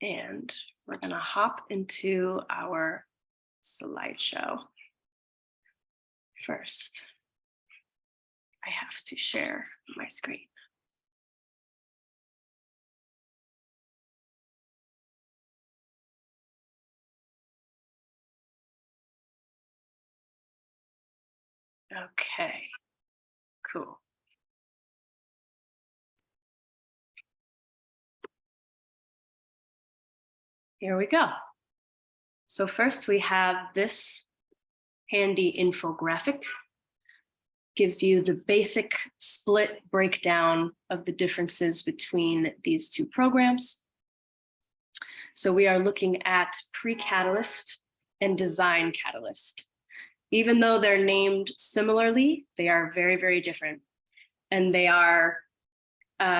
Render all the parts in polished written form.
And we're going to hop into our slideshow. First, I have to share my screen. Okay, cool. Here we go. So first we have this handy infographic. Gives you the basic split breakdown of the differences between these two programs. So we are looking at pre-Catalyst and Design Catalyst. Even though they're named similarly, they are very, very different, and they are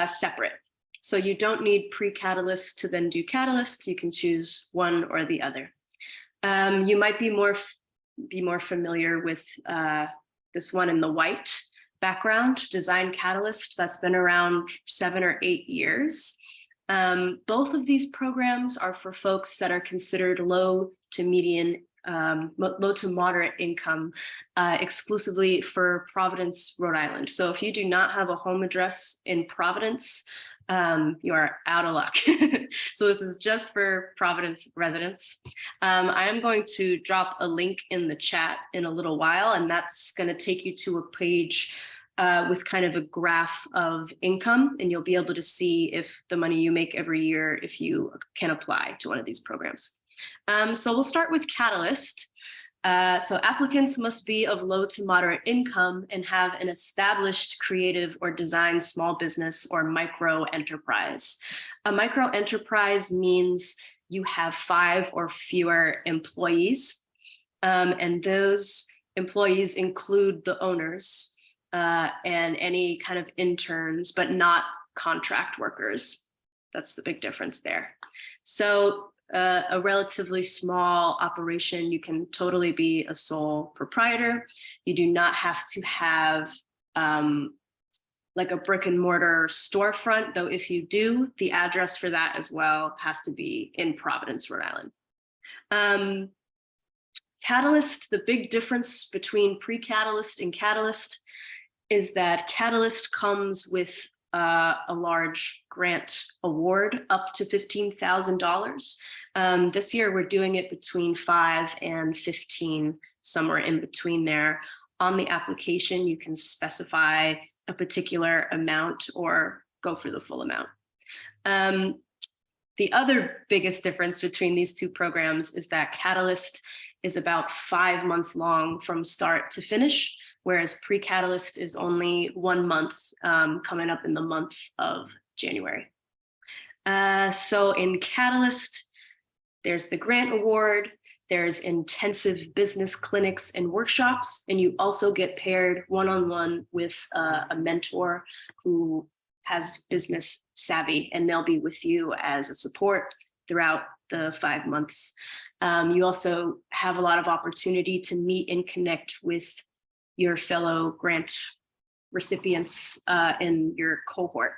separate. So you don't need pre-Catalyst to then do Catalyst. You can choose one or the other. You might be more familiar with this one in the white background, Design Catalyst. That's been around 7 or 8 years. Both of these programs are for folks that are considered low to moderate income, exclusively for Providence, Rhode Island. So if you do not have a home address in Providence, you are out of luck. So this is just for Providence residents. I am going to drop a link in the chat in a little while, and that's going to take you to a page with kind of a graph of income, and you'll be able to see if the money you make every year, if you can apply to one of these programs. So we'll start with Catalyst. So applicants must be of low to moderate income and have an established creative or design small business or micro enterprise. A micro enterprise means you have 5 or fewer employees, and those employees include the owners and any kind of interns, but not contract workers. That's the big difference there. So a relatively small operation, you can totally be a sole proprietor. You do not have to have like a brick and mortar storefront, though if you do, the address for that as well has to be in Providence, Rhode Island. Catalyst, the big difference between pre-Catalyst and Catalyst is that Catalyst comes with a large grant award up to $15,000. This year, we're doing it between 5 and 15, somewhere in between there. On the application, you can specify a particular amount or go for the full amount. The other biggest difference between these two programs is that Catalyst is about 5 months long from start to finish, whereas pre-Catalyst is only 1 month, coming up in the month of January. So in Catalyst, there's the grant award, there's intensive business clinics and workshops, and you also get paired one-on-one with a mentor who has business savvy, and they'll be with you as a support throughout the 5 months. You also have a lot of opportunity to meet and connect with your fellow grant recipients in your cohort.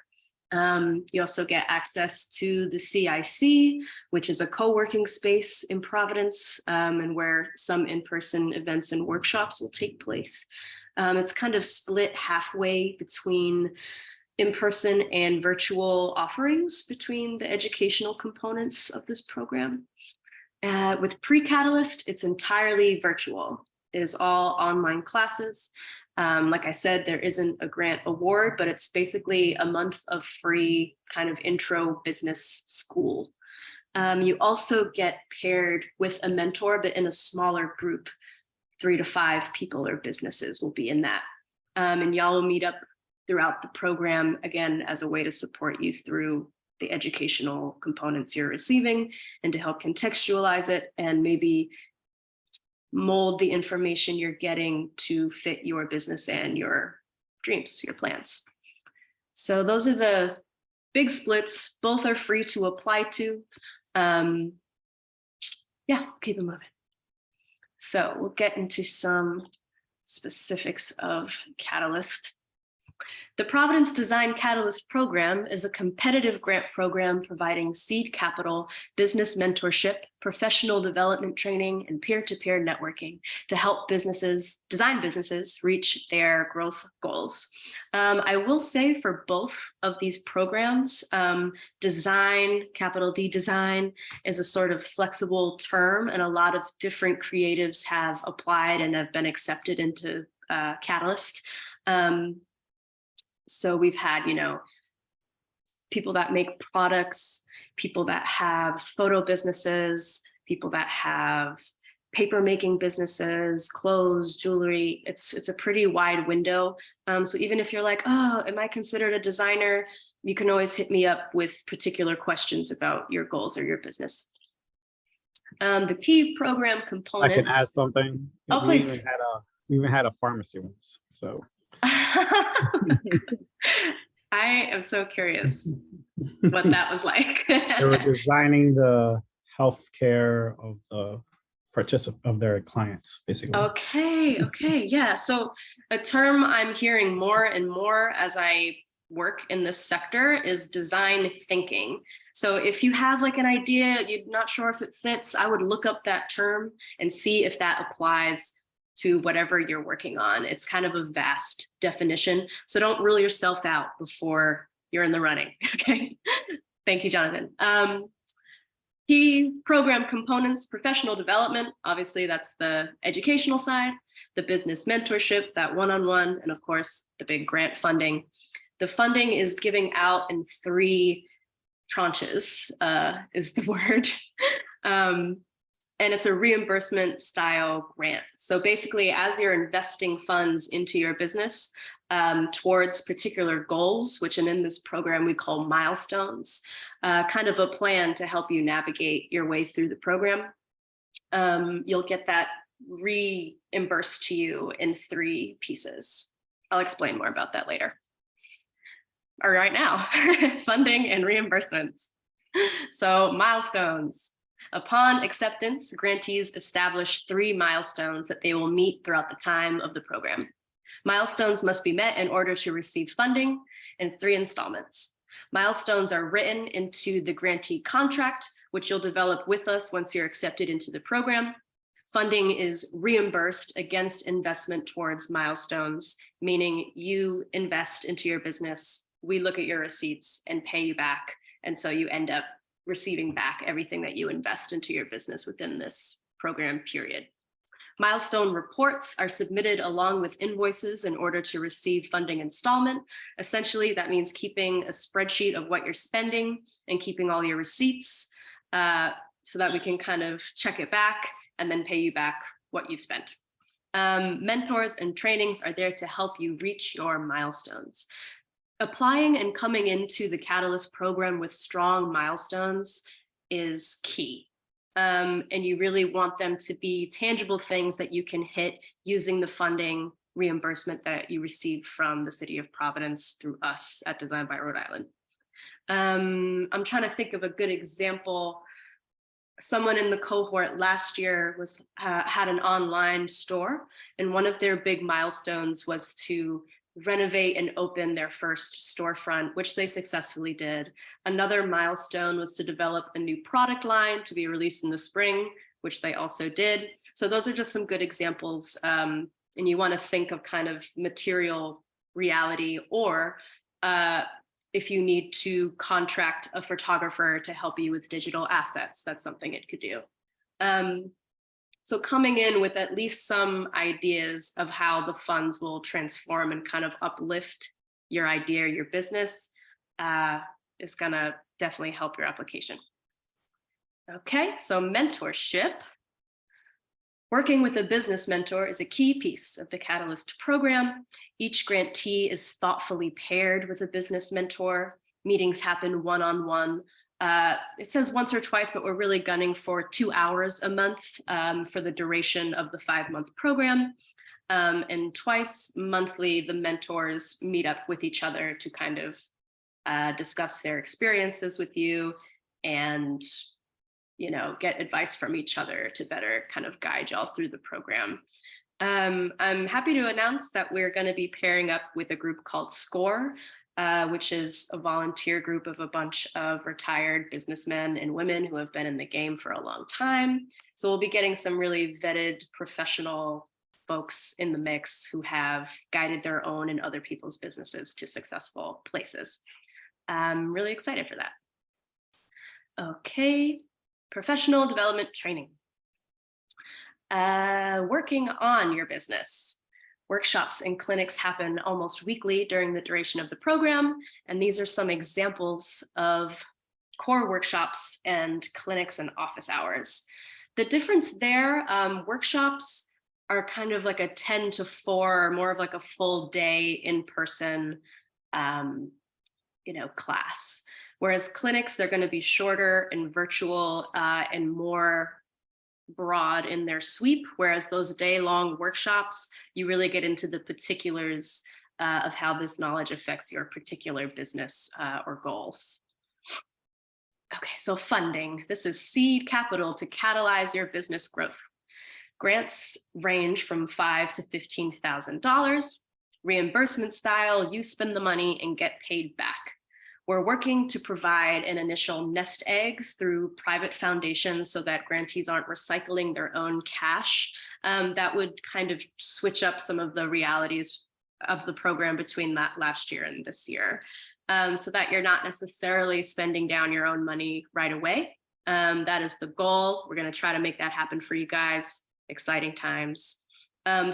You also get access to the CIC, which is a co-working space in Providence, and where some in-person events and workshops will take place. It's kind of split halfway between in-person and virtual offerings between the educational components of this program. With pre-Catalyst, it's entirely virtual. It is all online classes. Like I said, there isn't a grant award, but it's basically a month of free kind of intro business school. You also get paired with a mentor, but in a smaller group. 3 to 5 people or businesses will be in that. And y'all will meet up throughout the program, again, as a way to support you through the educational components you're receiving and to help contextualize it and maybe mold the information you're getting to fit your business and your dreams, your plans. So those are the big splits. Both are free to apply to. Yeah, keep it moving. So we'll get into some specifics of Catalyst. The Providence Design Catalyst Program is a competitive grant program providing seed capital, business mentorship, professional development training, and peer-to-peer networking to help design businesses reach their growth goals. I will say for both of these programs, design, capital D design, is a sort of flexible term, and a lot of different creatives have applied and have been accepted into Catalyst. So we've had, people that make products, people that have photo businesses, people that have paper making businesses, clothes, jewelry. It's a pretty wide window. So even if you're like, oh, am I considered a designer? You can always hit me up with particular questions about your goals or your business. The key program components. I can add something. Oh, please. We even had a pharmacy once, so. I am so curious what that was like. They were designing the healthcare of of their clients, basically. Okay, yeah. So a term I'm hearing more and more as I work in this sector is design thinking. So if you have like an idea, you're not sure if it fits, I would look up that term and see if that applies to whatever you're working on. It's kind of a vast definition. So don't rule yourself out before you're in the running, okay? Thank you, Jonathan. Key program components: professional development, obviously that's the educational side, the business mentorship, that one-on-one, and of course, the big grant funding. The funding is giving out in 3 tranches, is the word. And it's a reimbursement style grant. So basically, as you're investing funds into your business towards particular goals, which in this program we call milestones, kind of a plan to help you navigate your way through the program, you'll get that reimbursed to you in 3 pieces. I'll explain more about that later. All right, now, funding and reimbursements. So milestones. Upon acceptance, grantees establish 3 milestones that they will meet throughout the time of the program. Milestones must be met in order to receive funding in 3 installments. Milestones are written into the grantee contract, which you'll develop with us once you're accepted into the program. Funding is reimbursed against investment towards milestones, meaning you invest into your business, we look at your receipts and pay you back. And so you end up receiving back everything that you invest into your business within this program period. Milestone reports are submitted along with invoices in order to receive funding installment. Essentially, that means keeping a spreadsheet of what you're spending and keeping all your receipts so that we can kind of check it back and then pay you back what you spent. Mentors and trainings are there to help you reach your milestones. Applying and coming into the Catalyst program with strong milestones is key. And you really want them to be tangible things that you can hit using the funding reimbursement that you received from the City of Providence through us at Design by Rhode Island. I'm trying to think of a good example. Someone in the cohort last year had an online store, and one of their big milestones was to renovate and open their first storefront, which they successfully did. Another milestone was to develop a new product line to be released in the spring, which they also did. So those are just some good examples. And you want to think of kind of material reality, or if you need to contract a photographer to help you with digital assets, that's something it could do. So coming in with at least some ideas of how the funds will transform and kind of uplift your idea, your business, is gonna definitely help your application. Okay, so mentorship. Working with a business mentor is a key piece of the Catalyst program. Each grantee is thoughtfully paired with a business mentor. Meetings happen one-on-one. It says once or twice, but we're really gunning for 2 hours a month for the duration of the 5-month program. And twice monthly, the mentors meet up with each other to kind of discuss their experiences with you and, get advice from each other to better kind of guide y'all through the program. I'm happy to announce that we're going to be pairing up with a group called SCORE, which is a volunteer group of a bunch of retired businessmen and women who have been in the game for a long time. So we'll be getting some really vetted professional folks in the mix who have guided their own and other people's businesses to successful places. I'm really excited for that. Okay, professional development training. Working on your business. Workshops and clinics happen almost weekly during the duration of the program, and these are some examples of core workshops and clinics and office hours. The difference there, workshops are kind of like a 10 to 4, more of like a full day in-person class. Whereas clinics, they're going to be shorter and virtual and more broad in their sweep, whereas those day-long workshops, you really get into the particulars of how this knowledge affects your particular business or goals. Okay, so funding. This is seed capital to catalyze your business growth. Grants range from $5,000 to $15,000. Reimbursement style, you spend the money and get paid back. We're working to provide an initial nest egg through private foundations so that grantees aren't recycling their own cash. That would kind of switch up some of the realities of the program between that last year and this year, so that you're not necessarily spending down your own money right away. That is the goal. We're going to try to make that happen for you guys. Exciting times.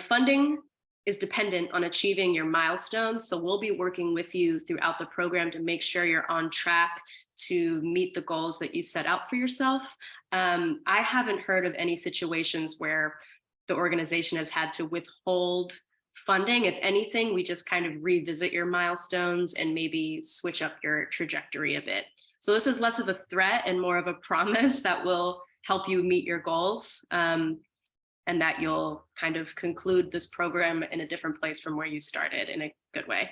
Funding is dependent on achieving your milestones. So we'll be working with you throughout the program to make sure you're on track to meet the goals that you set out for yourself. I haven't heard of any situations where the organization has had to withhold funding. If anything, we just kind of revisit your milestones and maybe switch up your trajectory a bit. So this is less of a threat and more of a promise that will help you meet your goals. And that you'll kind of conclude this program in a different place from where you started in a good way.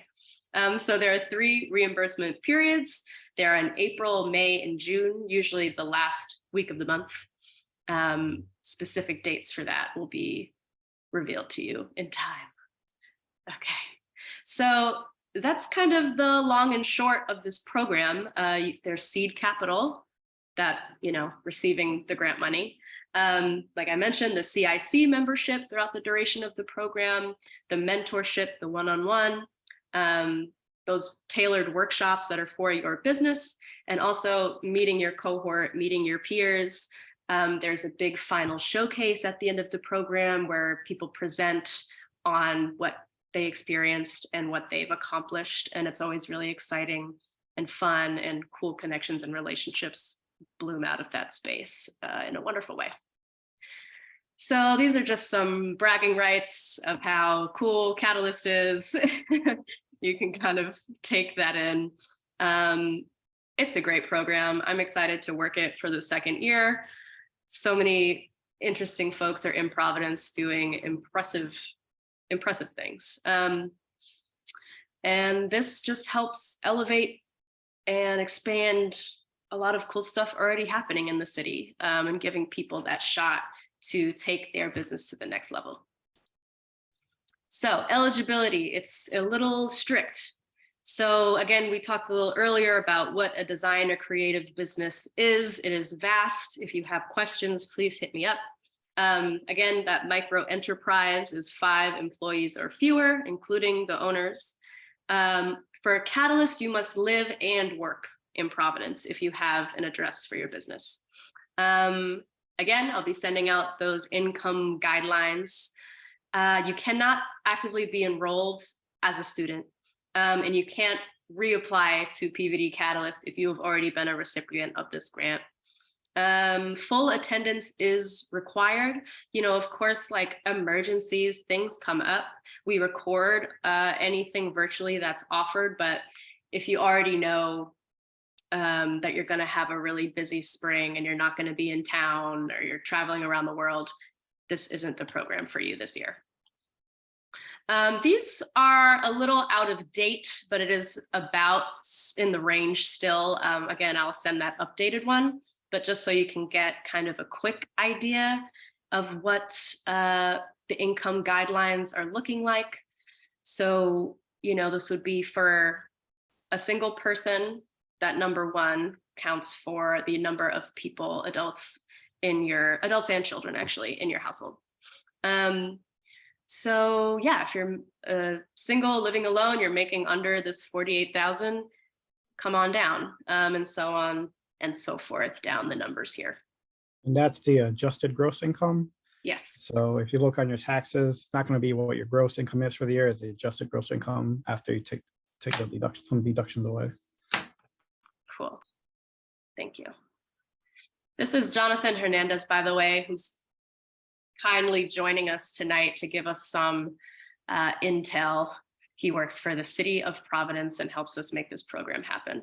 So there are 3 reimbursement periods. They're in April, May, and June, usually the last week of the month. Specific dates for that will be revealed to you in time. Okay, so that's kind of the long and short of this program. There's seed capital that, receiving the grant money. Like I mentioned, the CIC membership throughout the duration of the program, the mentorship, the one-on-one, those tailored workshops that are for your business, and also meeting your cohort, meeting your peers. There's a big final showcase at the end of the program where people present on what they experienced and what they've accomplished. And it's always really exciting and fun, and cool connections and relationships bloom out of that space in a wonderful way. So these are just some bragging rights of how cool Catalyst is. You can kind of take that in. It's a great program. I'm excited to work it for the 2nd year. So many interesting folks are in Providence doing impressive things. And this just helps elevate and expand a lot of cool stuff already happening in the city, and giving people that shot to take their business to the next level. So eligibility, it's a little strict. So again, we talked a little earlier about what a design or creative business is. It is vast. If you have questions, please hit me up. Again, that micro enterprise is 5 employees or fewer, including the owners. For a Catalyst, you must live and work in Providence if you have an address for your business. Again, I'll be sending out those income guidelines. You cannot actively be enrolled as a student, and you can't reapply to PVD Catalyst if you have already been a recipient of this grant. Full attendance is required. Of course, like emergencies, things come up. We record anything virtually that's offered, but if you already know that you're going to have a really busy spring and you're not going to be in town, or you're traveling around the world, this isn't the program for you this year. These are a little out of date, but it is about in the range still. Again, I'll send that updated one, but just so you can get kind of a quick idea of what the income guidelines are looking like. So, this would be for a single person. That number one counts for the number of people, adults and children actually in your household. So yeah, if you're single, living alone, you're making under this 48,000, come on down, and so on and so forth down the numbers here. And that's the adjusted gross income. Yes. So if you look on your taxes, it's not going to be what your gross income is for the year. It's the adjusted gross income after you take the deductions away. Cool. Thank you. This is Jonathan Hernandez, by the way, who's kindly joining us tonight to give us some intel. He works for the city of Providence and helps us make this program happen.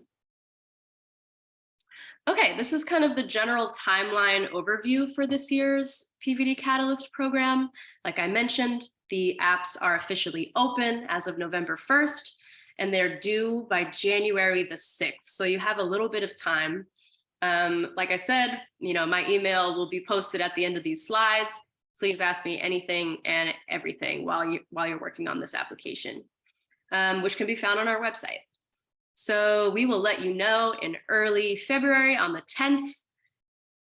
Okay, this is kind of the general timeline overview for this year's PVD Catalyst program. Like I mentioned, the apps are officially open as of November 1st, and they're due by January the 6th. So you have a little bit of time. Like I said, my email will be posted at the end of these slides. Please ask me anything and everything while you're working on this application, which can be found on our website. So we will let you know in early February on the 10th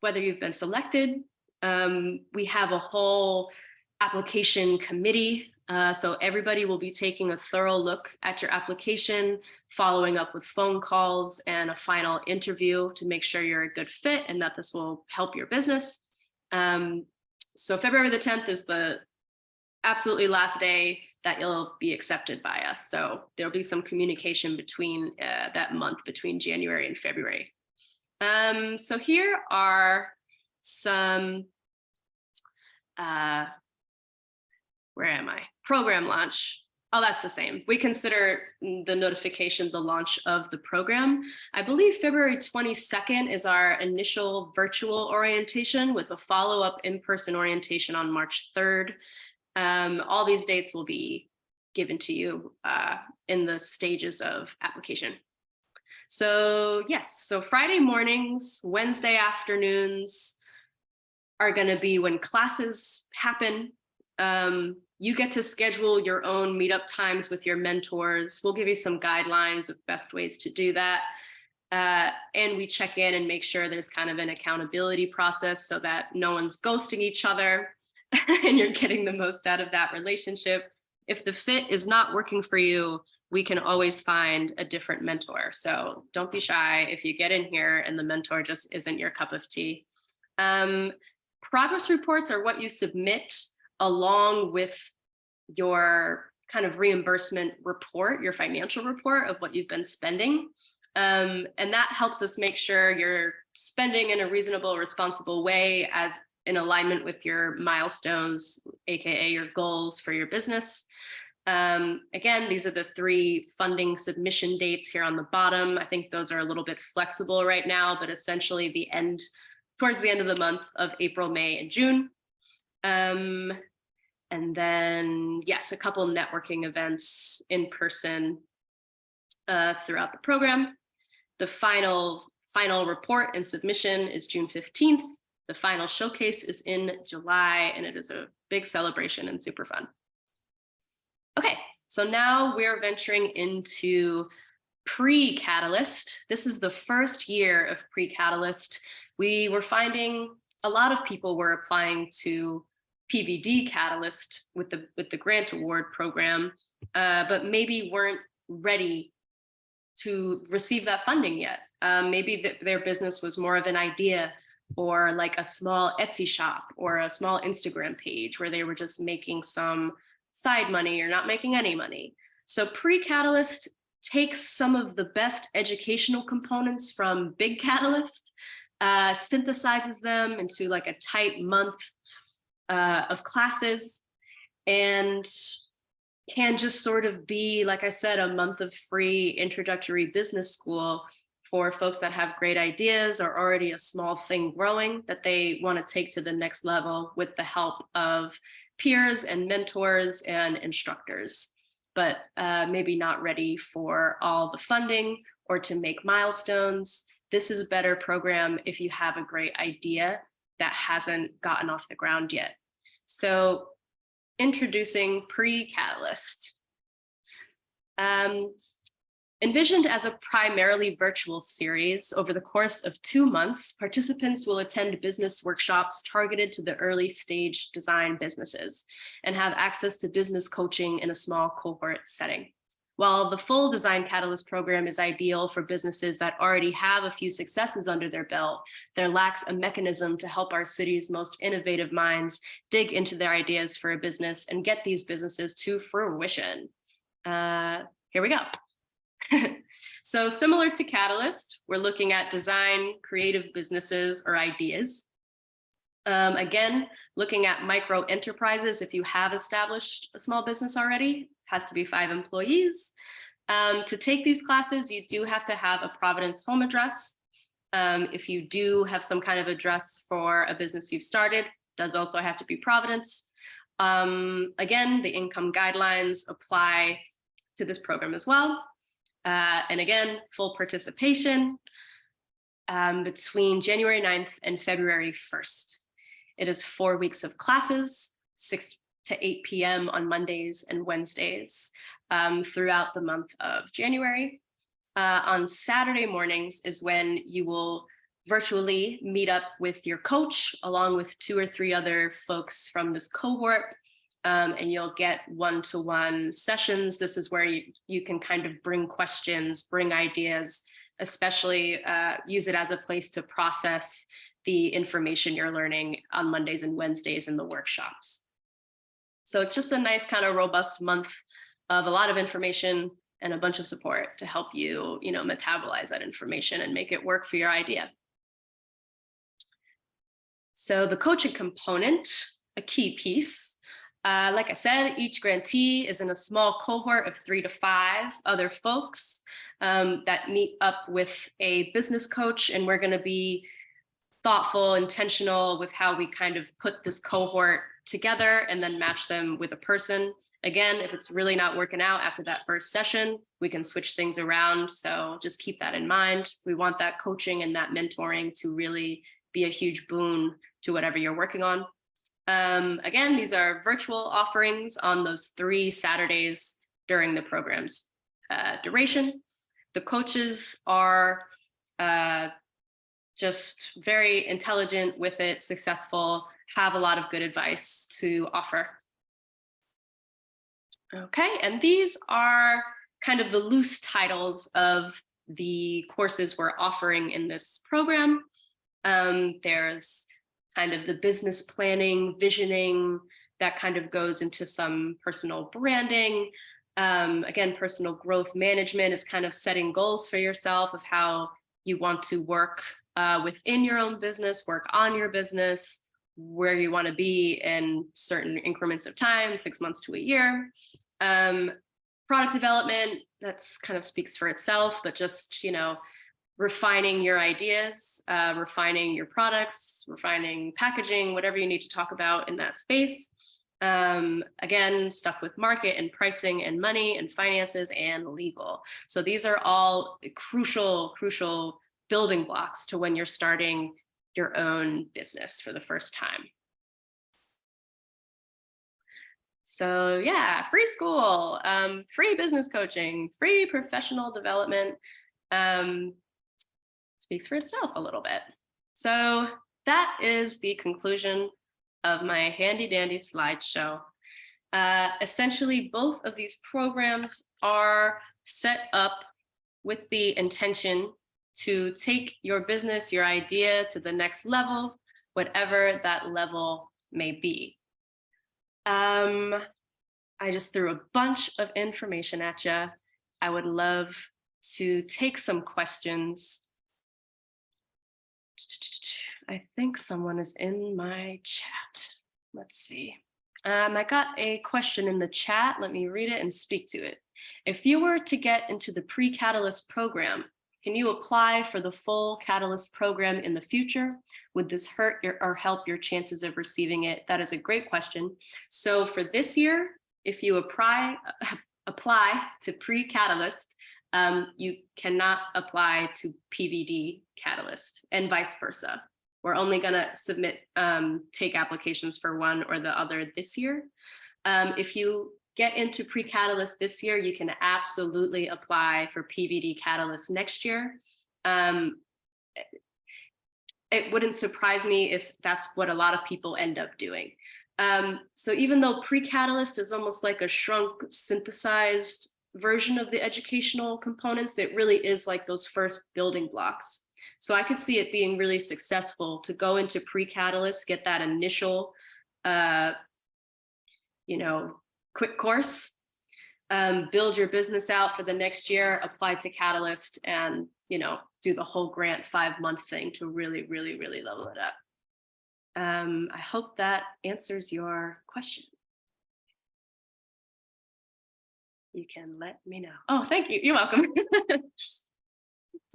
whether you've been selected. We have a whole application committee. So everybody will be taking a thorough look at your application, following up with phone calls and a final interview to make sure you're a good fit and that this will help your business. So February the 10th is the absolutely last day that you'll be accepted by us. So there'll be some communication between that month, between January and February. So here are some, where am I? Program launch. Oh, that's the same. We consider the notification the launch of the program. I believe February 22nd is our initial virtual orientation with a follow-up in-person orientation on March 3rd. All these dates will be given to you in the stages of application. So yes, so Friday mornings, Wednesday afternoons are going to be when classes happen. You get to schedule your own meetup times with your mentors. We'll give you some guidelines of best ways to do that. And we check in and make sure there's kind of an accountability process so that no one's ghosting each other and you're getting the most out of that relationship. If the fit is not working for you, we can always find a different mentor. So don't be shy if you get in here and the mentor just isn't your cup of tea. Progress reports are what you submit along with your kind of reimbursement report, your financial report of what you've been spending. And that helps us make sure you're spending in a reasonable, responsible way in alignment with your milestones, AKA your goals for your business. Again, these are the 3 funding submission dates here on the bottom. I think those are a little bit flexible right now, but essentially towards the end of the month of April, May, and June. And then, yes, a couple networking events in person throughout the program. The final report and submission is June 15th. The final showcase is in July, and it is a big celebration and super fun. Okay, so now we're venturing into pre-Catalyst. This is the first year of pre-Catalyst. We were finding a lot of people were applying to PVD Catalyst with the grant award program, but maybe weren't ready to receive that funding yet. Maybe their business was more of an idea or like a small Etsy shop or a small Instagram page where they were just making some side money or not making any money. So pre-Catalyst takes some of the best educational components from Big Catalyst, synthesizes them into like a tight month of classes, and can just sort of be, like I said, a month of free introductory business school for folks that have great ideas or already a small thing growing that they want to take to the next level with the help of peers and mentors and instructors, but maybe not ready for all the funding or to make milestones. This is a better program if you have a great idea that hasn't gotten off the ground yet. So introducing pre-Catalyst. Envisioned as a primarily virtual series, over the course of 2 months, participants will attend business workshops targeted to the early stage design businesses and have access to business coaching in a small cohort setting. While the full Design Catalyst program is ideal for businesses that already have a few successes under their belt, there lacks a mechanism to help our city's most innovative minds dig into their ideas for a business and get these businesses to fruition. Here we go. So similar to Catalyst, we're looking at design, creative businesses or ideas. Again, looking at micro enterprises. If you have established a small business already, has to be 5 employees. To take these classes, you do have to have a Providence home address. If you do have some kind of address for a business you've started, does also have to be Providence. Again, the income guidelines apply to this program as well. And again, full participation between January 9th and February 1st. It is 4 weeks of classes, 6 to 8 p.m. on Mondays and Wednesdays throughout the month of January. On Saturday mornings is when you will virtually meet up with your coach along with 2 or 3 other folks from this cohort. And you'll get one-to-one sessions. This is where you can kind of bring questions, bring ideas, especially use it as a place to process the information you're learning on Mondays and Wednesdays in the workshops. So it's just a nice kind of robust month of a lot of information and a bunch of support to help you, metabolize that information and make it work for your idea. So the coaching component, a key piece. Like I said, each grantee is in a small cohort of 3 to 5 other folks that meet up with a business coach, and we're going to be thoughtful, intentional with how we kind of put this cohort together and then match them with a person. Again, if it's really not working out after that first session, we can switch things around. So just keep that in mind. We want that coaching and that mentoring to really be a huge boon to whatever you're working on. Again, these are virtual offerings on those 3 Saturdays during the program's duration. The coaches are just very intelligent with it, successful, have a lot of good advice to offer. Okay, and these are kind of the loose titles of the courses we're offering in this program. There's kind of the business planning, visioning, that kind of goes into some personal branding. Again, personal growth management is kind of setting goals for yourself of how you want to work within your own business, work on your business, where you want to be in certain increments of time, 6 months to a year. Product development, that's kind of speaks for itself, but just, refining your ideas, refining your products, refining packaging, whatever you need to talk about in that space. Again, stuff with market and pricing and money and finances and legal. So these are all crucial building blocks to when you're starting your own business for the first time. So yeah, free school, free business coaching, free professional development. Speaks for itself a little bit. So that is the conclusion of my handy dandy slideshow. Essentially, both of these programs are set up with the intention to take your business, your idea to the next level, whatever that level may be. I just threw a bunch of information at you. I would love to take some questions. I think someone is in my chat. Let's see. I got a question in the chat. Let me read it and speak to it. If you were to get into the pre-Catalyst program, can you apply for the full Catalyst program in the future? Would this hurt or help your chances of receiving it? That is a great question. So for this year, if you apply to pre-Catalyst, you cannot apply to PVD Catalyst and vice versa. We're only going to take applications for one or the other this year. If you get into pre-Catalyst this year, you can absolutely apply for PVD Catalyst next year. It wouldn't surprise me if that's what a lot of people end up doing. So even though pre-Catalyst is almost like a shrunk, synthesized version of the educational components, it really is like those first building blocks. So I could see it being really successful to go into pre-Catalyst, get that initial, quick course, build your business out for the next year, apply to Catalyst, and, do the whole grant 5-month thing to really, really, really level it up. I hope that answers your question. You can let me know. Oh, thank you. You're welcome.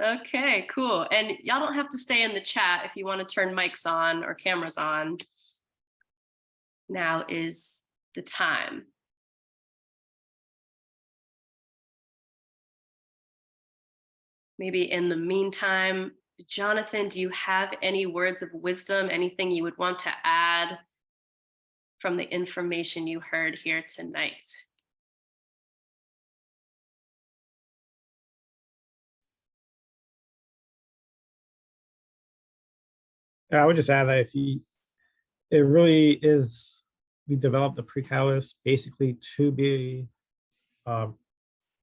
Okay, cool. And y'all don't have to stay in the chat if you want to turn mics on or cameras on. Now is the time. Maybe in the meantime, Jonathan, do you have any words of wisdom, anything you would want to add from the information you heard here tonight? Yeah, I would just add that it really is, we developed the pre-Catalyst basically to be a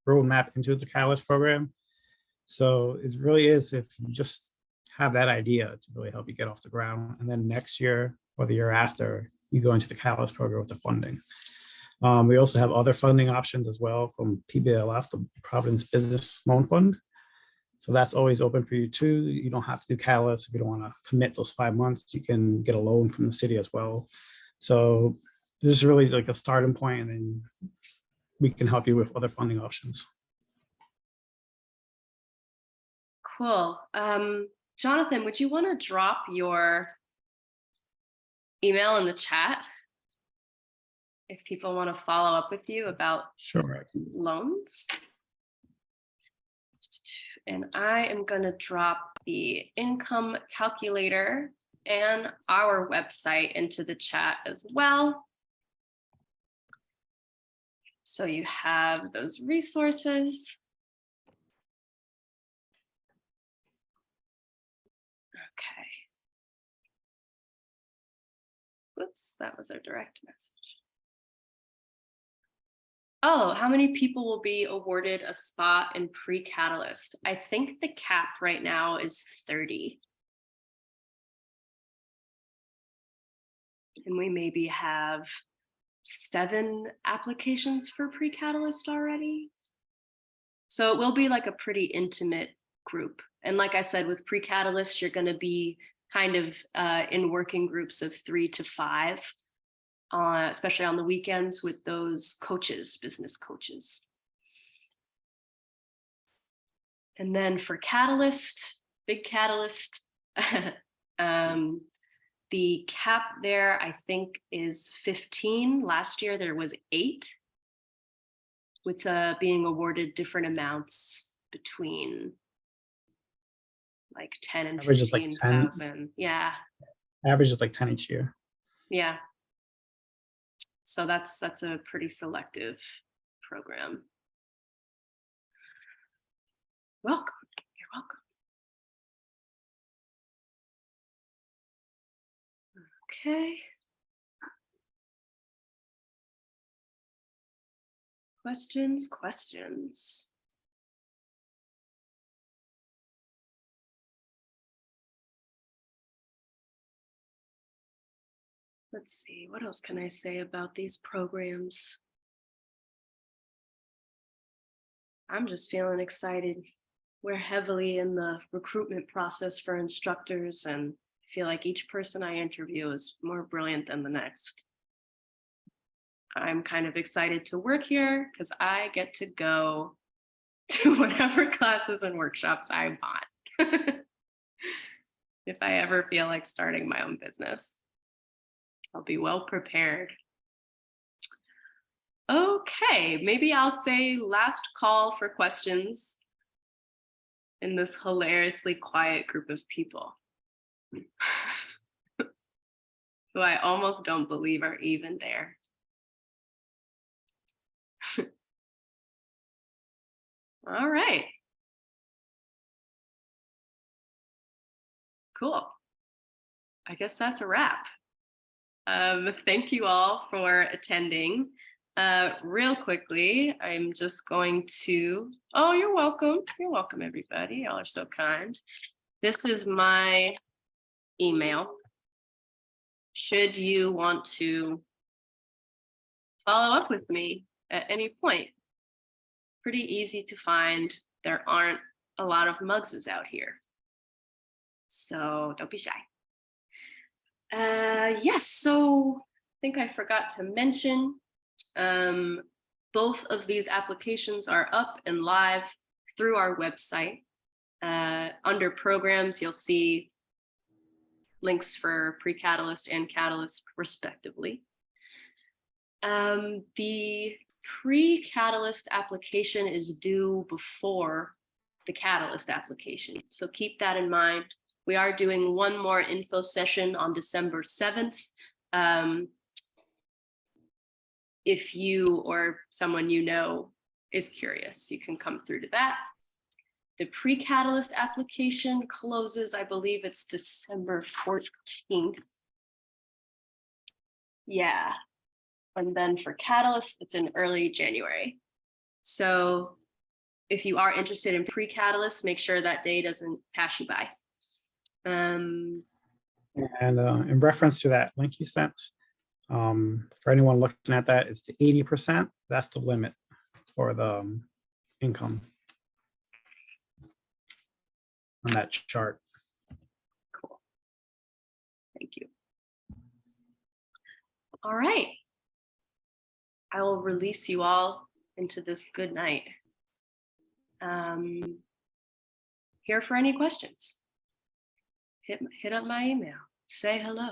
roadmap into the Catalyst program. So it really is, if you just have that idea, to really help you get off the ground. And then next year or the year after, you go into the Catalyst program with the funding. We also have other funding options as well from PBLF, the Providence Business Loan Fund. So that's always open for you too. You don't have to do Catalyst if you don't want to commit those 5 months. You can get a loan from the city as well. So this is really like a starting point, and then we can help you with other funding options. Cool. Jonathan, would you want to drop your email in the chat if people want to follow up with you about loans? And I am going to drop the income calculator and our website into the chat as well. So you have those resources. Okay. Whoops, that was a direct message. Oh, how many people will be awarded a spot in pre-Catalyst? I think the cap right now is 30. And we maybe have 7 applications for pre-Catalyst already. So it will be like a pretty intimate group. And like I said, with pre-Catalyst, you're going to be kind of in working groups of 3 to 5. Especially on the weekends with those coaches, business coaches. And then for Catalyst, big Catalyst, the cap there, I think, is 15. Last year, there was 8, with being awarded different amounts between like 10 and 15,000. Yeah. Average is like 10 each year. Yeah. So that's a pretty selective program. Welcome. You're welcome. Okay. Questions? Let's see, what else can I say about these programs? I'm just feeling excited. We're heavily in the recruitment process for instructors, and I feel like each person I interview is more brilliant than the next. I'm kind of excited to work here because I get to go to whatever classes and workshops I want. If I ever feel like starting my own business, I'll be well prepared. Okay, maybe I'll say last call for questions in this hilariously quiet group of people who I almost don't believe are even there. All right. Cool. I guess that's a wrap. Thank you all for attending. Real quickly, I'm just going to, oh, you're welcome. You're welcome, everybody. Y'all are so kind. This is my email. Should you want to follow up with me at any point, pretty easy to find. There aren't a lot of Muggses out here, so don't be shy. Yes, so I think I forgot to mention, both of these applications are up and live through our website. Under programs, you'll see links for pre-Catalyst and Catalyst respectively. The pre-Catalyst application is due before the Catalyst application, so keep that in mind. We are doing one more info session on December 7th. If you or someone you know is curious, you can come through to that. The pre-Catalyst application closes, I believe it's December 14th. Yeah. And then for Catalyst, it's in early January. So if you are interested in pre-Catalyst, make sure that day doesn't pass you by. And in reference to that link you sent, for anyone looking at that, it's to 80%. That's the limit for the income on that chart. Cool. Thank you. All right. I will release you all into this good night. Here for any questions. Hit up my email. Say hello.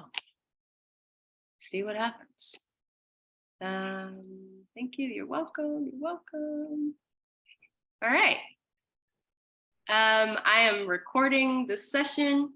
See what happens. Thank you. You're welcome. You're welcome. All right. I am recording this session.